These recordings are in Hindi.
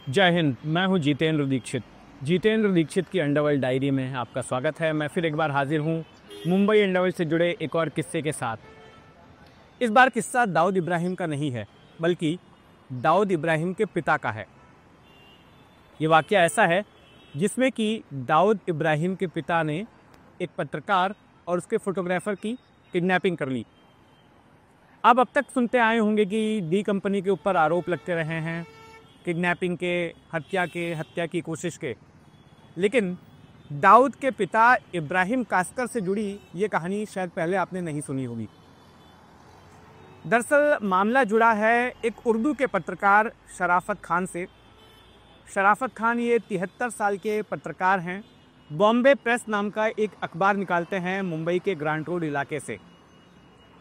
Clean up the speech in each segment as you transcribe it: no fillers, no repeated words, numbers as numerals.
जय हिंद। मैं हूं जितेंद्र दीक्षित। जितेंद्र दीक्षित की अंडरवर्ल्ड डायरी में आपका स्वागत है। मैं फिर एक बार हाजिर हूं मुंबई अंडरवर्ल्ड से जुड़े एक और किस्से के साथ। इस बार किस्सा दाऊद इब्राहिम का नहीं है, बल्कि दाऊद इब्राहिम के पिता का है। ये वाकया ऐसा है जिसमें कि दाऊद इब्राहिम के पिता ने एक पत्रकार और उसके फोटोग्राफर की किडनैपिंग कर ली। अब तक सुनते आए होंगे कि डी कंपनी के ऊपर आरोप लगते रहे हैं, किडनैपिंग के, हत्या की कोशिश के। लेकिन दाऊद के पिता इब्राहिम कास्कर से जुड़ी ये कहानी शायद पहले आपने नहीं सुनी होगी। दरअसल मामला जुड़ा है एक उर्दू के पत्रकार शराफत खान से। शराफत खान ये 73 साल के पत्रकार हैं। बॉम्बे प्रेस नाम का एक अखबार निकालते हैं मुंबई के ग्रांट रोड इलाके से।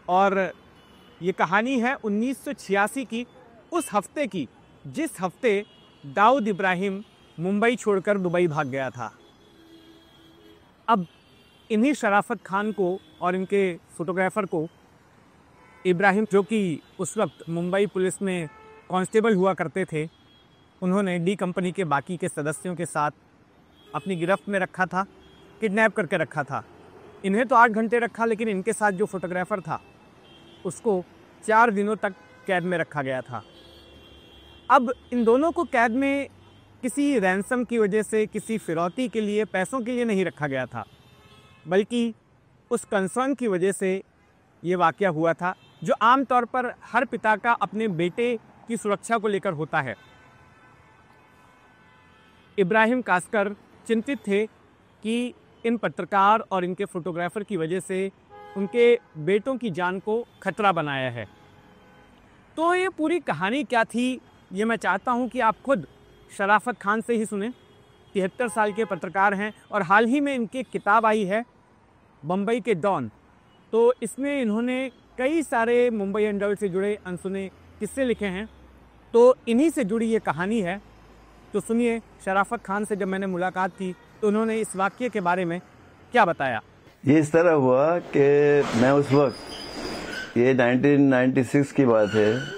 और ये कहानी है 1986 की, उस हफ्ते की जिस हफ्ते दाऊद इब्राहिम मुंबई छोड़कर दुबई भाग गया था। अब इन्हीं शराफत खान को और इनके फोटोग्राफर को इब्राहिम, जो कि उस वक्त मुंबई पुलिस में कांस्टेबल हुआ करते थे, उन्होंने डी कंपनी के बाकी के सदस्यों के साथ अपनी गिरफ्त में रखा था, किडनैप करके रखा था। इन्हें तो 8 घंटे रखा, लेकिन इनके साथ जो फोटोग्राफर था उसको 4 दिनों तक कैद में रखा गया था। अब इन दोनों को कैद में किसी रैंसम की वजह से, किसी फिरौती के लिए, पैसों के लिए नहीं रखा गया था, बल्कि उस कंसर्न की वजह से ये वाकया हुआ था, जो आमतौर पर हर पिता का अपने बेटे की सुरक्षा को लेकर होता है। इब्राहिम कास्कर चिंतित थे कि इन पत्रकार और इनके फोटोग्राफर की वजह से उनके बेटों की जान को खतरा बनाया है। तो ये पूरी कहानी क्या थी, ये मैं चाहता हूँ कि आप खुद शराफत खान से ही सुने। 73 साल के पत्रकार हैं और हाल ही में इनकी किताब आई है बम्बई के डॉन। तो इसमें इन्होंने कई सारे मुंबई अंडरवर्ल्ड से जुड़े अनसुने किस्से लिखे हैं। तो इन्हीं से जुड़ी ये कहानी है। तो सुनिए शराफत खान से जब मैंने मुलाकात की तो उन्होंने इस वाक्य के बारे में क्या बताया। ये इस तरह हुआ कि मैं उस वक्त, ये 1996 की बात है,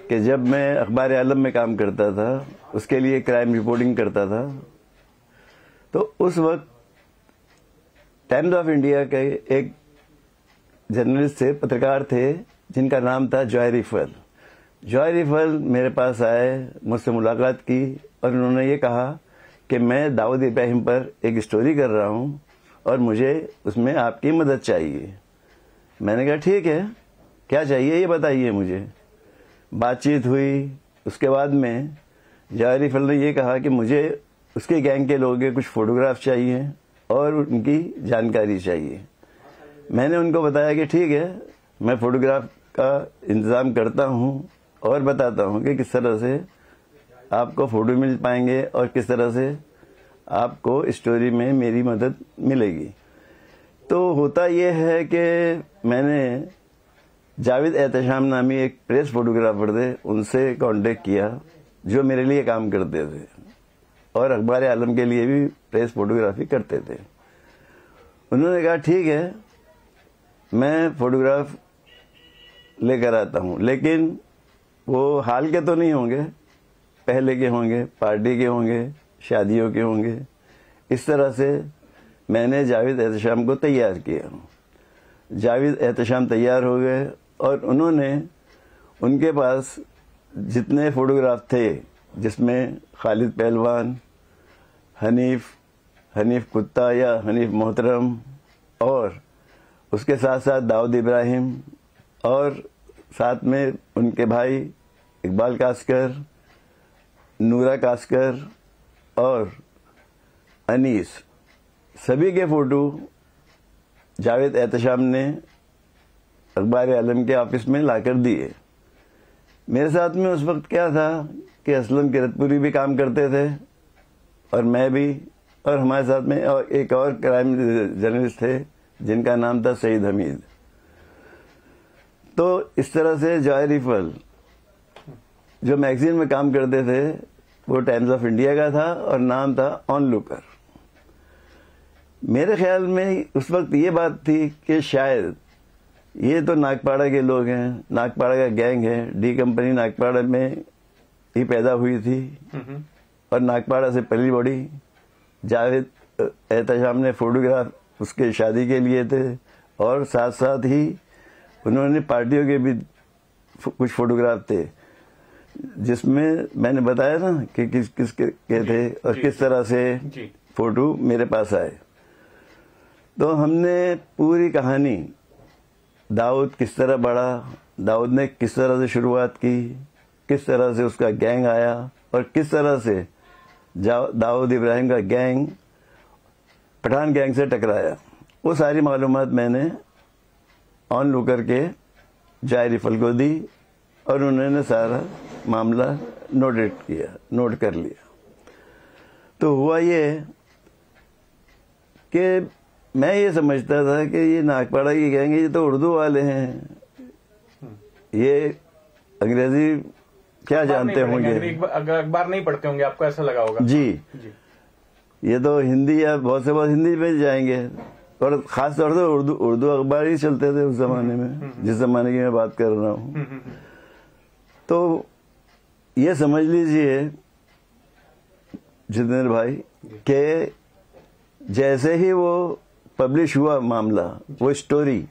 कि जब मैं अखबार आलम में काम करता था, उसके लिए क्राइम रिपोर्टिंग करता था, तो उस वक्त टाइम्स ऑफ इंडिया के एक जर्नलिस्ट थे, पत्रकार थे, जिनका नाम था जॉय रिफल। जॉय रिफल मेरे पास आए, मुझसे मुलाकात की और उन्होंने ये कहा कि मैं दाऊद इब्राहिम पर एक स्टोरी कर रहा हूं और मुझे उसमें आपकी मदद चाहिए। मैंने कहा ठीक है, क्या चाहिए ये बताइए मुझे। बातचीत हुई। उसके बाद में जॉय रिफल ने ये कहा कि मुझे उसके गैंग के लोगों के कुछ फोटोग्राफ चाहिए और उनकी जानकारी चाहिए। मैंने उनको बताया कि ठीक है, मैं फोटोग्राफ का इंतज़ाम करता हूं और बताता हूं कि किस तरह से आपको फ़ोटो मिल पाएंगे और किस तरह से आपको स्टोरी में मेरी मदद मिलेगी। तो होता यह है कि मैंने जावेद एहतशाम नामी एक प्रेस फोटोग्राफर थे, उनसे कांटेक्ट किया, जो मेरे लिए काम करते थे और अखबार आलम के लिए भी प्रेस फोटोग्राफी करते थे। उन्होंने कहा ठीक है, मैं फोटोग्राफ लेकर आता हूं, लेकिन वो हाल के तो नहीं होंगे, पहले के होंगे, पार्टी के होंगे, शादियों के होंगे। इस तरह से मैंने जावेद एहतशाम को तैयार किया। जावेद एहतशाम तैयार हो गए और उन्होंने, उनके पास जितने फोटोग्राफ थे, जिसमें खालिद पहलवान, हनीफ कुत्ता या हनीफ मोहतरम, और उसके साथ साथ दाऊद इब्राहिम, और साथ में उनके भाई इकबाल कास्कर, नूरा कास्कर और अनीस, सभी के फोटो जावेद एहतशाम ने अखबार आलम के ऑफिस में लाकर दिए। मेरे साथ में उस वक्त क्या था कि असलम किरतपुरी भी काम करते थे और मैं भी, और हमारे साथ में और एक और क्राइम जर्नलिस्ट थे जिनका नाम था सईद हमीद। तो इस तरह से जॉय रिफल, जो मैगजीन में काम करते थे, वो टाइम्स ऑफ इंडिया का था और नाम था ऑन लुकर। मेरे ख्याल में उस वक्त ये बात थी कि शायद ये तो नागपाड़ा के लोग हैं, नागपाड़ा का गैंग है, डी कंपनी नागपाड़ा में ही पैदा हुई थी और नागपाड़ा से पली बड़ी। जावेद एहतशाम ने फोटोग्राफ उसके शादी के लिए थे और साथ साथ ही उन्होंने पार्टियों के भी कुछ फोटोग्राफ थे, जिसमें मैंने बताया ना कि किस किस के थे और किस तरह से फोटो मेरे पास आए। तो हमने पूरी कहानी, दाऊद किस तरह बढ़ा, दाऊद ने किस तरह से शुरुआत की, किस तरह से उसका गैंग आया और किस तरह से दाऊद इब्राहिम का गैंग पठान गैंग से टकराया, वो सारी मालूमात मैंने ऑन लुकर के जाय रिफल को दी और उन्होंने सारा मामला नोट कर लिया। तो हुआ ये कि मैं ये समझता था कि ये नागपाड़ा की गैंग ये तो उर्दू वाले हैं, ये अंग्रेजी क्या जानते होंगे, अखबार नहीं पढ़ते होंगे, आपको ऐसा लगा होगा। जी, ये तो हिंदी या बहुत से बहुत हिंदी में जाएंगे और खास तौर से उर्दू अखबार ही चलते थे उस जमाने में, जिस जमाने की मैं बात कर रहा हूँ। तो ये समझ लीजिए जितेंद्र भाई कि जैसे ही वो पब्लिश हुआ मामला, वो स्टोरी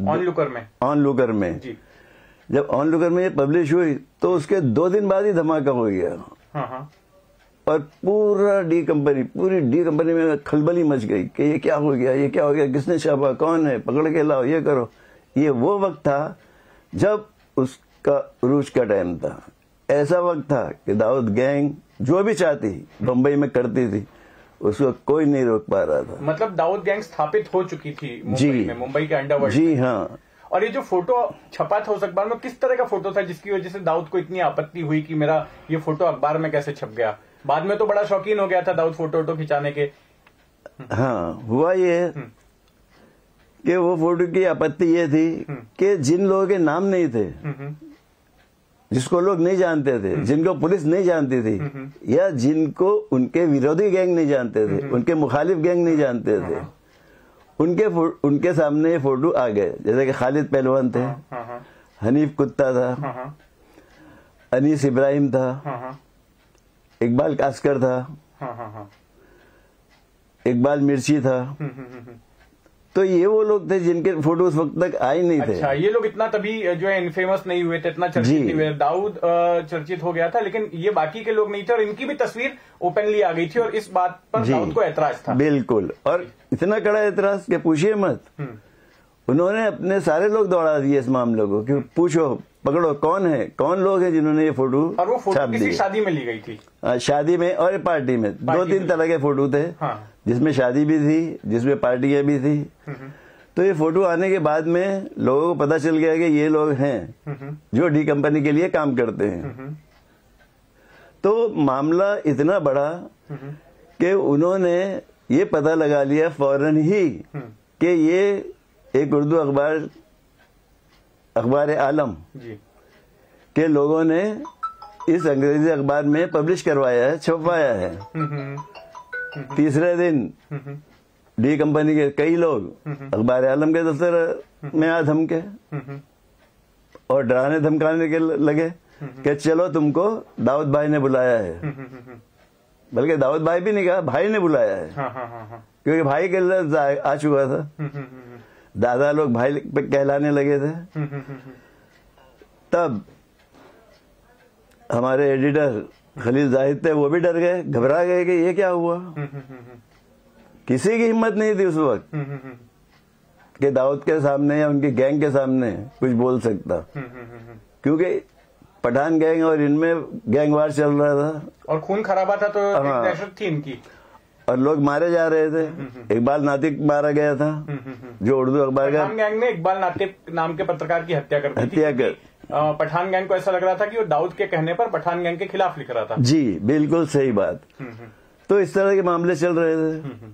ऑन लुकर में जब ऑन लुकर में ये पब्लिश हुई तो उसके 2 दिन बाद ही धमाका हो गया और पूरी डी कंपनी में खलबली मच गई कि ये क्या हो गया, किसने छापा, कौन है, पकड़ के लाओ, ये करो। ये वो वक्त था जब उसका उरूज का टाइम था। ऐसा वक्त था कि दाऊद गैंग जो भी चाहती बंबई में करती थी, उसको कोई नहीं रोक पा रहा था। मतलब दाऊद गैंग स्थापित हो चुकी थी मुंबई के अंडरवर्ल्ड। जी हाँ। और ये जो फोटो छपा था उस अखबार में, किस तरह का फोटो था जिसकी वजह से दाऊद को इतनी आपत्ति हुई कि मेरा ये फोटो अखबार में कैसे छप गया? बाद में तो बड़ा शौकीन हो गया था दाऊद फोटो खिंचाने के। हाँ, हुआ ये कि वो फोटो की आपत्ति ये थी कि जिन लोगों के नाम नहीं थे, जिसको लोग नहीं जानते थे, जिनको पुलिस नहीं जानती थी या जिनको उनके विरोधी गैंग नहीं जानते थे, उनके मुखालिफ गैंग नहीं जानते थे, उनके सामने ये फोटो आ गए। जैसे कि खालिद पहलवान थे, हनीफ कुत्ता था, अनीस इब्राहिम था, इकबाल कास्कर था, इकबाल मिर्ची था। तो ये वो लोग थे जिनके फोटो उस वक्त तक आए नहीं थे। अच्छा, ये लोग इतना तभी जो है इनफेमस नहीं हुए थे, इतना चर्चित नहीं हुए। दाऊद चर्चित हो गया था, लेकिन ये बाकी के लोग नहीं थे और इनकी भी तस्वीर ओपनली आ गई थी और इस बात पर दाऊद को ऐतराज था। बिल्कुल, और इतना कड़ा ऐतराज कि पूछिए मत। उन्होंने अपने सारे लोग दौड़ा दिए इस मामले को कि पूछो, पकड़ो, कौन लोग हैं जिन्होंने ये फोटो और वो फोटो किसी शादी में ली गई थी। शादी में और पार्टी में 2-3 तरह के फोटो थे। जिसमें शादी भी थी, जिसमें पार्टियां भी थी। तो ये फोटो आने के बाद में लोगों को पता चल गया कि ये लोग हैं जो डी कंपनी के लिए काम करते हैं। तो मामला इतना बड़ा कि उन्होंने ये पता लगा लिया फौरन ही कि ये एक उर्दू अखबार आलम के लोगों ने इस अंग्रेजी अखबार में पब्लिश करवाया है, छपवाया है। तीसरे दिन डी कंपनी के कई लोग अखबार आलम के दफ्तर में आ धमके और डराने धमकाने के लगे कि चलो तुमको दाऊद भाई ने बुलाया है। बल्कि दाऊद भाई भी नहीं कहा, भाई ने बुलाया है। क्योंकि भाई के लफ्ज आ चुका था, दादा लोग भाई पे कहलाने लगे थे। तब हमारे एडिटर खलील जाहिद थे, वो भी डर गए, घबरा गए कि ये क्या हुआ। किसी की हिम्मत नहीं थी उस वक्त कि दाऊद के सामने या उनकी गैंग के सामने कुछ बोल सकता, क्योंकि पठान गैंग और इनमें गैंगवार चल रहा था और खून खराबा था। तो दहशत थी इनकी और लोग मारे जा रहे थे। इकबाल नातिक मारा गया था, जो उर्दू अखबार का। पठान गैंग ने इकबाल नातिक नाम के पत्रकार की हत्या कर दी थी। पठान गैंग को ऐसा लग रहा था कि वो दाऊद के कहने पर पठान गैंग के खिलाफ लिख रहा था। जी बिल्कुल सही बात। तो इस तरह के मामले चल रहे थे।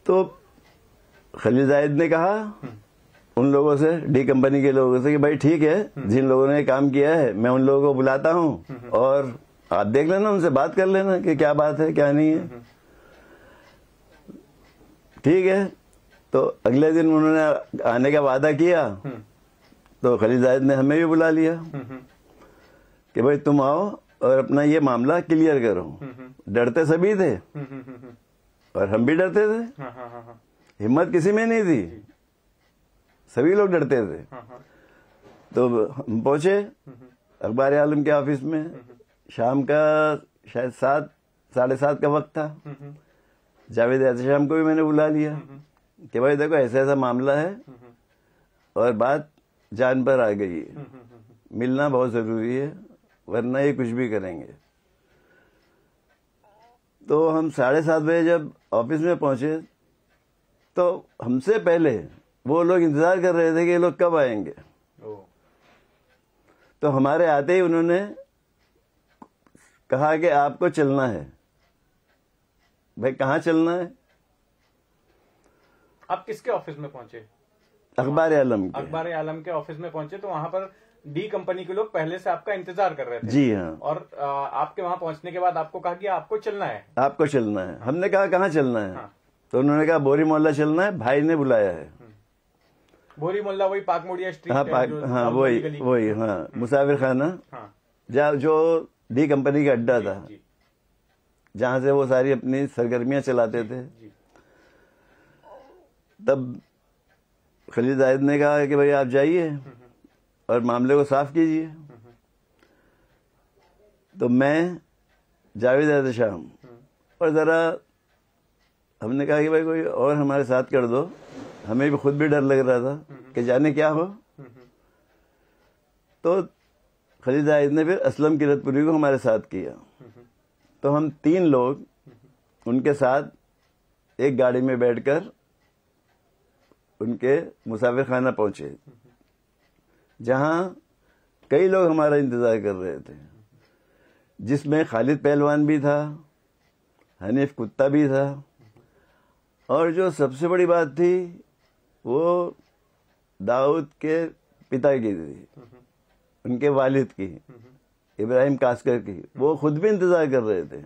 तो खलील जाहिद ने कहा उन लोगों से, डी कंपनी के लोगों से, कि भाई ठीक है, जिन लोगों ने काम किया है मैं उन लोगों को बुलाता हूं और आप देख लेना, उनसे बात कर लेना कि क्या बात है क्या नहीं है। ठीक है। तो अगले दिन उन्होंने आने का वादा किया। तो खलील जाहिद ने हमें भी बुला लिया कि भाई तुम आओ और अपना ये मामला क्लियर करो। डरते सभी थे और हम भी डरते थे। हिम्मत किसी में नहीं थी, सभी लोग डरते थे। तो हम पहुंचे अखबार आलम के ऑफिस में। शाम का शायद 7, 7:30 का वक्त था। जावेद एहतशाम को भी मैंने बुला लिया कि भाई देखो ऐसा ऐसा मामला है और बात जान पर आ गई है, मिलना बहुत जरूरी है वरना ये कुछ भी करेंगे। तो हम 7:30 बजे जब ऑफिस में पहुंचे तो हमसे पहले वो लोग इंतजार कर रहे थे कि ये लोग कब आएंगे। तो हमारे आते ही उन्होंने कहा कि आपको चलना है। भाई कहाँ चलना है? आप किसके ऑफिस में पहुंचे? अखबार आलम के। अखबार आलम के ऑफिस में पहुंचे तो वहां पर डी कंपनी के लोग पहले से आपका इंतजार कर रहे थे। जी हाँ। और आपके वहां पहुंचने के बाद आपको कहा कि आपको चलना है। आपको चलना है। हमने कहा कहाँ चलना है? हाँ। तो उन्होंने कहा बोरी मोहल्ला चलना है, भाई ने बुलाया है। बोरी मोहल्ला वही पाक मोड़िया स्ट्रीट? हाँ वही हाँ, मुसाफिर खाना। हाँ। जहाँ जो डी कंपनी का अड्डा था, जहां से वो सारी अपनी सरगर्मियां चलाते थे। तब खलील जायद ने कहा कि भाई आप जाइए और मामले को साफ कीजिए। तो मैं, जावेद एहतशाम और जरा हमने कहा कि भाई कोई और हमारे साथ कर दो, हमें भी खुद भी डर लग रहा था कि जाने क्या हो। तो खलील जायद ने फिर असलम किरतपुरी को हमारे साथ किया। तो हम 3 लोग उनके साथ एक गाड़ी में बैठकर उनके मुसाफिर खाना पहुंचे, जहां कई लोग हमारा इंतजार कर रहे थे, जिसमें खालिद पहलवान भी था, हनीफ कुत्ता भी था, और जो सबसे बड़ी बात थी वो दाऊद के पिता की थी, उनके वालिद की, इब्राहिम कास्कर की। वो खुद भी इंतजार कर रहे थे।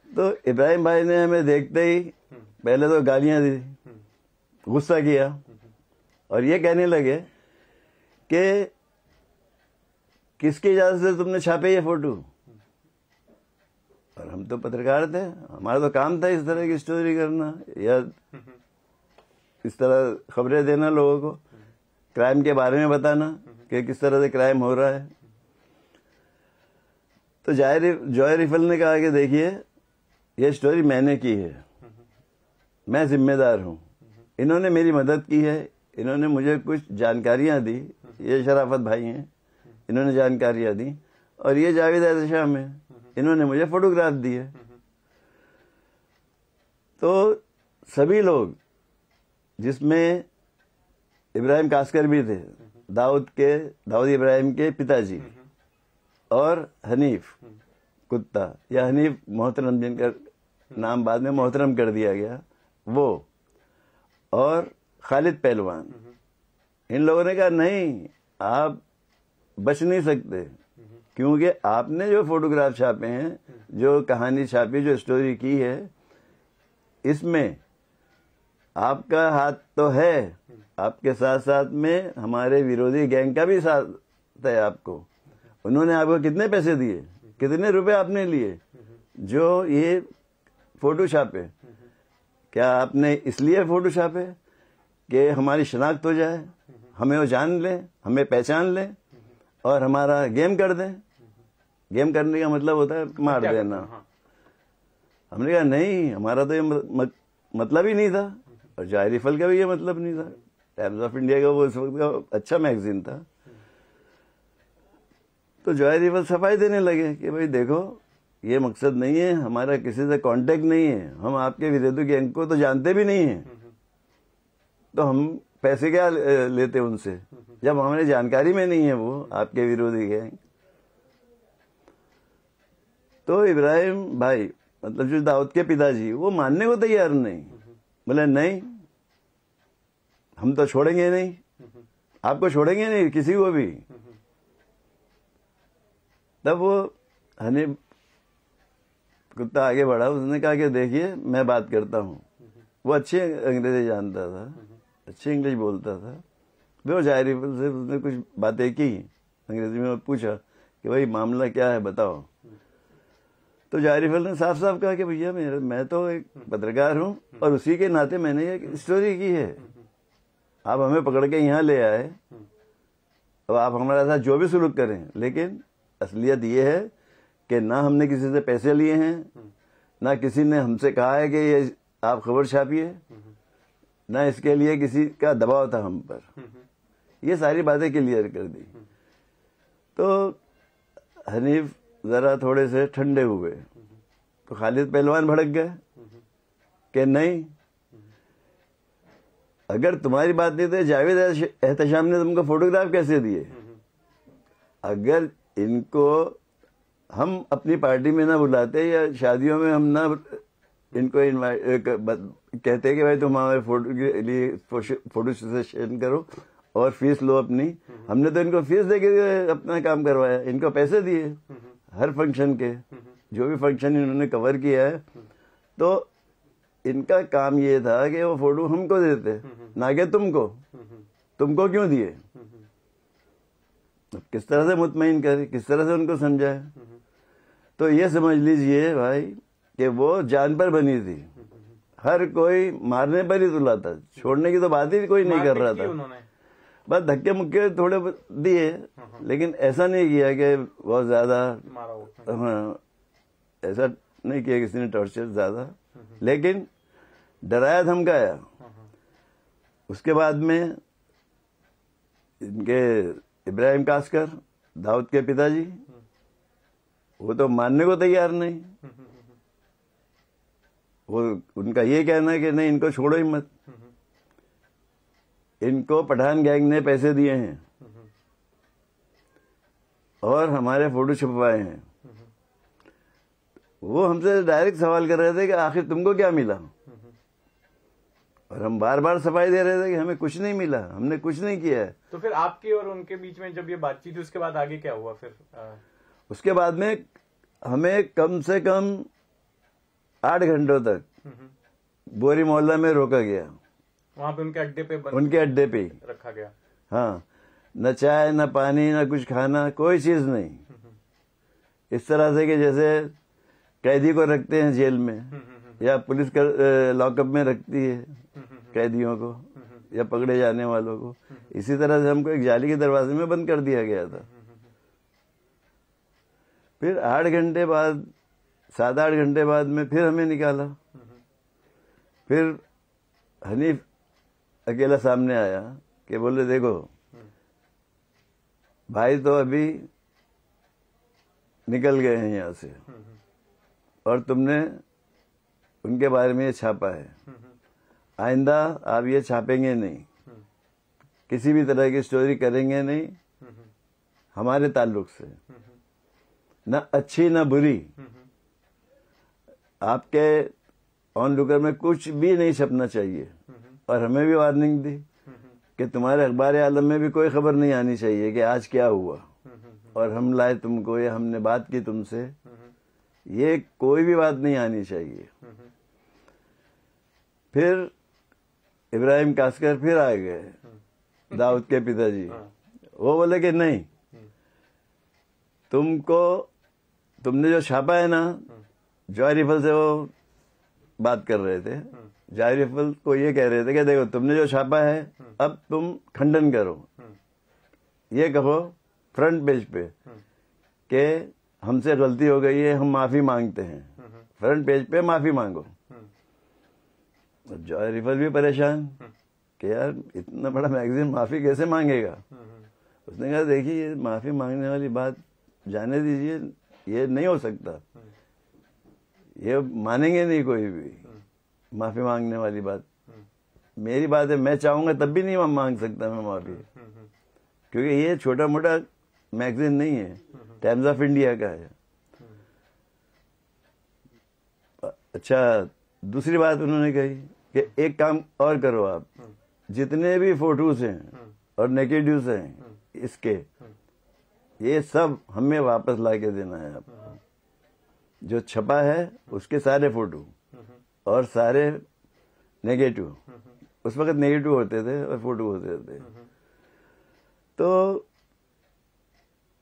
तो इब्राहिम भाई ने हमें देखते ही पहले तो गालियां दी, गुस्सा किया और ये कहने लगे कि किसकी इजाजत से तुमने छापे ये फोटो? और हम तो पत्रकार थे, हमारा तो काम था इस तरह की स्टोरी करना या इस तरह खबरें देना, लोगों को क्राइम के बारे में बताना कि किस तरह से क्राइम हो रहा है। तो जॉय रिफल ने कहा कि देखिए ये स्टोरी मैंने की है, मैं जिम्मेदार हूं, इन्होंने मेरी मदद की है, इन्होंने मुझे कुछ जानकारियां दी, ये शराफत भाई हैं, इन्होंने जानकारियां दी, और ये जावेद एहतशाम है, इन्होंने मुझे फोटोग्राफ दिए। तो सभी लोग, जिसमें इब्राहिम कास्कर भी थे, दाऊद इब्राहिम के पिताजी, और हनीफ कुत्ता या हनीफ मोहतरम, जिनका नाम बाद में मोहतरम कर दिया गया, वो, और खालिद पहलवान, इन लोगों ने कहा नहीं आप बच नहीं सकते, क्योंकि आपने जो फोटोग्राफ छापे हैं, जो कहानी छापी, जो स्टोरी की है, इसमें आपका हाथ तो है, आपके साथ साथ में हमारे विरोधी गैंग का भी साथ है आपको। उन्होंने आपको कितने पैसे दिए, कितने रुपए आपने लिए जो ये फोटो छापे? क्या आपने इसलिए फोटो छापे कि हमारी शनाख्त हो जाए, हमें वो जान ले, हमें पहचान ले और हमारा गेम कर दें? गेम करने का मतलब होता है मार देना। हमने कहा नहीं, हमारा तो ये मतलब ही नहीं था, और जॉय रिफल का भी ये मतलब नहीं था। टाइम्स ऑफ इंडिया का वो उस वक्त का अच्छा मैगजीन था। तो जॉय रिफल सफाई देने लगे कि भाई देखो ये मकसद नहीं है, हमारा किसी से कांटेक्ट नहीं है, हम आपके विरोधी गैंग को तो जानते भी नहीं है, तो हम पैसे क्या लेते उनसे जब हमारी जानकारी में नहीं है वो आपके विरोधी गैंग। तो इब्राहिम भाई, मतलब जो दाऊद के पिताजी, वो मानने को तैयार नहीं। बोले नहीं, हम तो छोड़ेंगे नहीं, आपको छोड़ेंगे नहीं, किसी को भी। तब वो हनीफ कुत्ता आगे बढ़ा, उसने कहा कि देखिए मैं बात करता हूँ। वो अच्छी अंग्रेजी जानता था, अच्छी इंग्लिश बोलता था। वो जॉय रिफल से उसने कुछ बातें की अंग्रेजी में, पूछा कि भाई मामला क्या है बताओ। तो जारिफल ने साफ साफ कहा कि भैया मैं तो एक पत्रकार हूं और उसी के नाते मैंने एक स्टोरी की है, आप हमें पकड़ के यहाँ ले आए, अब आप हमारे साथ जो भी सुलूक करें, लेकिन असलियत ये है कि ना हमने किसी से पैसे लिए हैं, ना किसी ने हमसे कहा है कि ये आप खबर छापिए, ना इसके लिए किसी का दबाव था हम पर। ये सारी बातें क्लियर कर दी। तो हनीफ जरा थोड़े से ठंडे हुए, तो खालिद पहलवान भड़क गए कि नहीं, अगर तुम्हारी बात नहीं तो जावेद एहतशाम ने तुमको फोटोग्राफ कैसे दिए? अगर इनको हम अपनी पार्टी में ना बुलाते या शादियों में हम ना इनको कहते कि भाई तुम हमारे फोटो के लिए फोटो सेशन करो और फीस लो अपनी, हमने तो इनको फीस देके अपना काम करवाया, इनको पैसे दिए हर फंक्शन के, जो भी फंक्शन इन्होंने कवर किया है। तो इनका काम ये था कि वो फोटो हमको देते, ना कि तुमको क्यों दिए? किस तरह से मुतमईन करे, किस तरह से उनको समझाए? तो ये समझ लीजिए भाई कि वो जान पर बनी थी, हर कोई मारने पर ही तुला था, छोड़ने की तो बात ही कोई नहीं कर रहा था। बस धक्के मुक्के थोड़े दिए, लेकिन ऐसा नहीं किया कि बहुत ज्यादा, हाँ ऐसा नहीं किया किसी ने टॉर्चर ज्यादा, लेकिन डराया धमकाया। उसके बाद में इनके इब्राहिम कासकर, दाऊद के पिताजी, वो तो मानने को तैयार नहीं। वो उनका ये कहना है कि नहीं, इनको छोड़ो ही मत, इनको पठान गैंग ने पैसे दिए हैं और हमारे फोटो छपवाए हैं। वो हमसे डायरेक्ट सवाल कर रहे थे कि आखिर तुमको क्या मिला, और हम बार बार सफाई दे रहे थे कि हमें कुछ नहीं मिला, हमने कुछ नहीं किया है। तो फिर आपके और उनके बीच में जब ये बातचीत हुई, उसके बाद आगे क्या हुआ फिर? उसके बाद में हमें कम से कम 8 घंटों तक बोरी मोहल्ला में रोका गया। वहां पे उनके अड्डे पे ही रखा गया। हाँ, न चाय न पानी न कुछ खाना, कोई चीज नहीं। इस तरह से कि जैसे कैदी को रखते हैं जेल में या पुलिस लॉकअप में रखती है कैदियों को या पकड़े जाने वालों को, इसी तरह से हमको एक जाली के दरवाजे में बंद कर दिया गया था। फिर 8 घंटे बाद, 7-8 घंटे बाद में फिर हमें निकाला। फिर हनीफ अकेला सामने आया कि बोले देखो भाई तो अभी निकल गए हैं यहां से और तुमने उनके बारे में ये छापा है, आइंदा आप ये छापेंगे नहीं, किसी भी तरह की स्टोरी करेंगे नहीं हमारे ताल्लुक से, ना अच्छी ना बुरी। आपके ऑन लुकर में कुछ भी नहीं छपना चाहिए। और हमें भी वार्निंग दी कि तुम्हारे अखबार आलम में भी कोई खबर नहीं आनी चाहिए कि आज क्या हुआ और हम लाए तुमको या हमने बात की तुमसे, ये कोई भी बात नहीं आनी चाहिए। फिर इब्राहिम कासकर फिर आ गए, दाऊद के पिताजी। वो बोले कि नहीं, तुमने जो छापा है ना, जॉय रिफल से वो बात कर रहे थे, जॉय रिफल को ये कह रहे थे कि देखो तुमने जो छापा है अब तुम खंडन करो, ये कहो फ्रंट पेज पे कि हमसे गलती हो गई है, हम माफी मांगते हैं, फ्रंट पेज पे माफी मांगो। जॉय रिफल भी परेशान कि यार इतना बड़ा मैगजीन माफी कैसे मांगेगा। उसने कहा देखिए ये माफी मांगने वाली बात जाने दीजिए, ये नहीं हो सकता, ये मानेंगे नहीं कोई भी माफी मांगने वाली बात। मेरी बात है, मैं चाहूंगा तब भी नहीं मांग सकता मैं माफी, क्योंकि ये छोटा मोटा मैगजीन नहीं है, टाइम्स ऑफ इंडिया का है। अच्छा, दूसरी बात उन्होंने कही कि एक काम और करो, आप जितने भी फोटोज हैं और नेगेटिव्स हैं इसके, ये सब हमें वापस ला के देना है आपको। जो छपा है उसके सारे फोटो और सारे नेगेटिव, उस वक्त नेगेटिव होते थे और फोटो होते थे। तो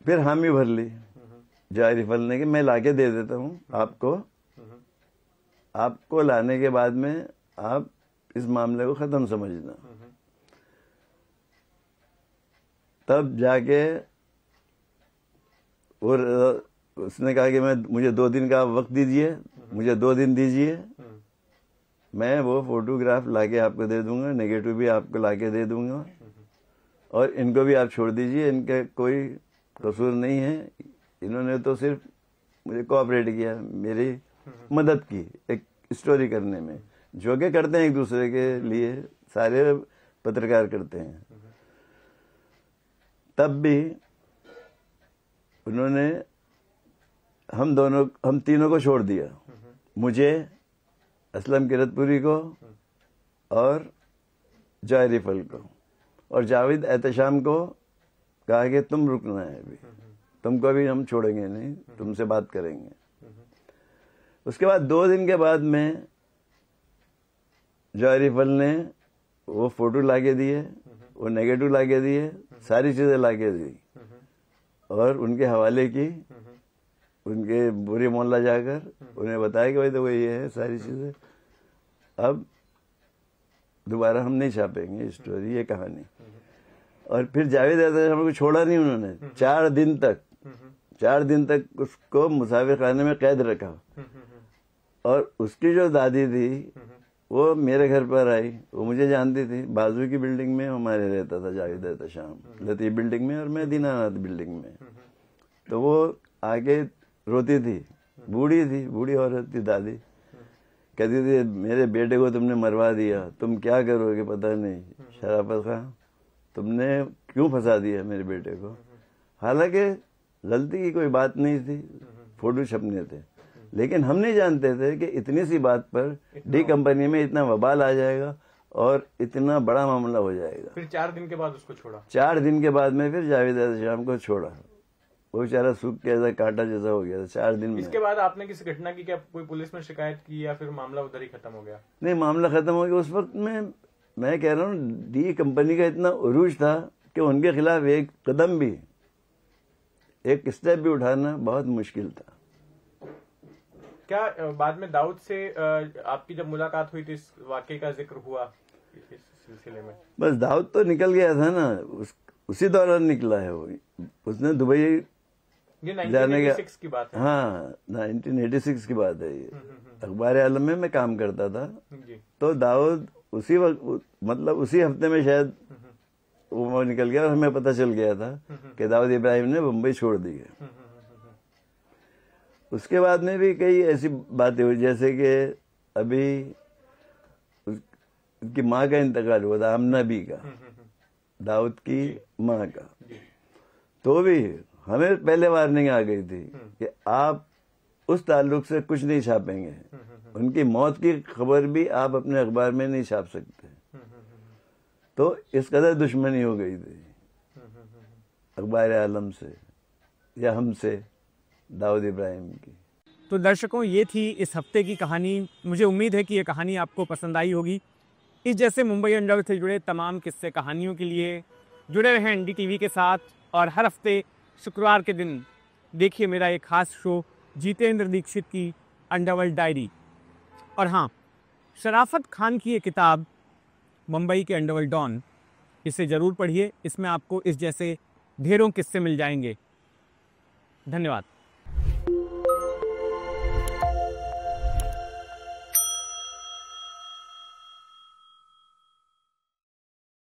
फिर हामी भर ली जॉय रिफल ने कि मैं लाके दे देता हूँ आपको लाने के बाद में आप इस मामले को खत्म समझना। तब जाके और उसने कहा कि मुझे 2 दिन का वक्त दीजिए, मुझे 2 दिन दीजिए, मैं वो फोटोग्राफ लाके आपको दे दूंगा, नेगेटिव भी आपको लाके दे दूंगा, और इनको भी आप छोड़ दीजिए, इनका कोई कसूर नहीं है, इन्होंने तो सिर्फ मुझे कोऑपरेट किया, मेरी मदद की एक स्टोरी करने में, जो कि करते हैं एक दूसरे के लिए, सारे पत्रकार करते हैं। तब भी उन्होंने हम तीनों को छोड़ दिया, मुझे, असलम किरतपुरी को और जॉय रिफल को, और जावेद एहतशाम को कहा कि तुम रुकना है, अभी तुमको भी हम छोड़ेंगे नहीं, तुमसे बात करेंगे। उसके बाद 2 दिन के बाद में जॉय रिफल ने वो फोटो लाके दिए, वो नेगेटिव लाके दिए, सारी चीजें लाके दी, और उनके हवाले की, उनके बुरी मोहल्ला जाकर उन्हें बताया कि भाई तो ये है सारी चीजें, अब दोबारा हम नहीं छापेंगे स्टोरी, ये कहानी। और फिर जावेद एहतशाम को छोड़ा नहीं उन्होंने, 4 दिन तक उसको मुसाफिर खाने में कैद रखा, और उसकी जो दादी थी वो मेरे घर पर आई, वो मुझे जानती थी, बाजू की बिल्डिंग में हमारे रहता था जावेद एहतशाम, लतीफ बिल्डिंग में और मैं दीनानाथ बिल्डिंग में। तो वो आके रोती थी, बूढ़ी औरत थी दादी, कहती थी मेरे बेटे को तुमने मरवा दिया, तुम क्या करोगे पता नहीं, शराफत खान तुमने क्यों फंसा दिया मेरे बेटे को। हालांकि गलती की कोई बात नहीं थी, फोटो छपने थे, लेकिन हम नहीं जानते थे कि इतनी सी बात पर डी कंपनी में इतना वबाल आ जाएगा और इतना बड़ा मामला हो जाएगा। फिर 4 दिन के बाद उसको छोड़ा। 4 दिन के बाद में फिर जावेद एहतशाम को छोड़ा, वो बेचारा सूख के ऐसा कांटा जैसा हो गया था 4 दिन में। इसके बाद आपने किसी घटना की क्या कोई पुलिस में शिकायत की, या फिर मामला उधर ही खत्म हो गया? नहीं, मामला खत्म हो गया। उस वक्त में मैं कह रहा हूँ डी कंपनी का इतना उरूज था कि उनके खिलाफ एक कदम भी, एक स्टेप भी उठाना बहुत मुश्किल था। क्या बाद में दाऊद से आपकी जब मुलाकात हुई तो इस वाकये का जिक्र हुआ इस सिलसिले में? बस दाऊद तो निकल गया था ना, उसी दौरान निकला है वो, उसने दुबई ये 1986 की बात है। हाँ, 1986 की बात है ये। अखबार आलम में मैं काम करता था जी। तो दाऊद उसी वक्त, मतलब उसी हफ्ते में शायद वो निकल गया और हमें पता चल गया था कि दाऊद इब्राहिम ने मुंबई छोड़ दी है। उसके बाद में भी कई ऐसी बातें हुई, जैसे कि अभी उसकी माँ का इंतकाल हुआ था, आमना बी का, दाऊद की माँ का। तो भी हमें पहले वार्निंग आ गई थी कि आप उस ताल्लुक से कुछ नहीं छापेंगे, उनकी मौत की खबर भी आप अपने अखबार में नहीं छाप सकते। तो इस कदर दुश्मनी हो गई थी अखबार आलम से या हमसे, दाऊद इब्राहिम की। तो दर्शकों, ये थी इस हफ्ते की कहानी। मुझे उम्मीद है कि ये कहानी आपको पसंद आई होगी। इस जैसे मुंबई अंडरवर्ल्ड से जुड़े तमाम किस्से कहानियों के लिए जुड़े रहें एनडीटीवी के साथ, और हर हफ्ते शुक्रवार के दिन देखिए मेरा एक खास शो जितेंद्र दीक्षित की अंडरवर्ल्ड डायरी। और हाँ, शराफत खान की ये किताब मुंबई के अंडरवर्ल्ड डॉन, इसे ज़रूर पढ़िए, इसमें आपको इस जैसे ढेरों किस्से मिल जाएंगे। धन्यवाद।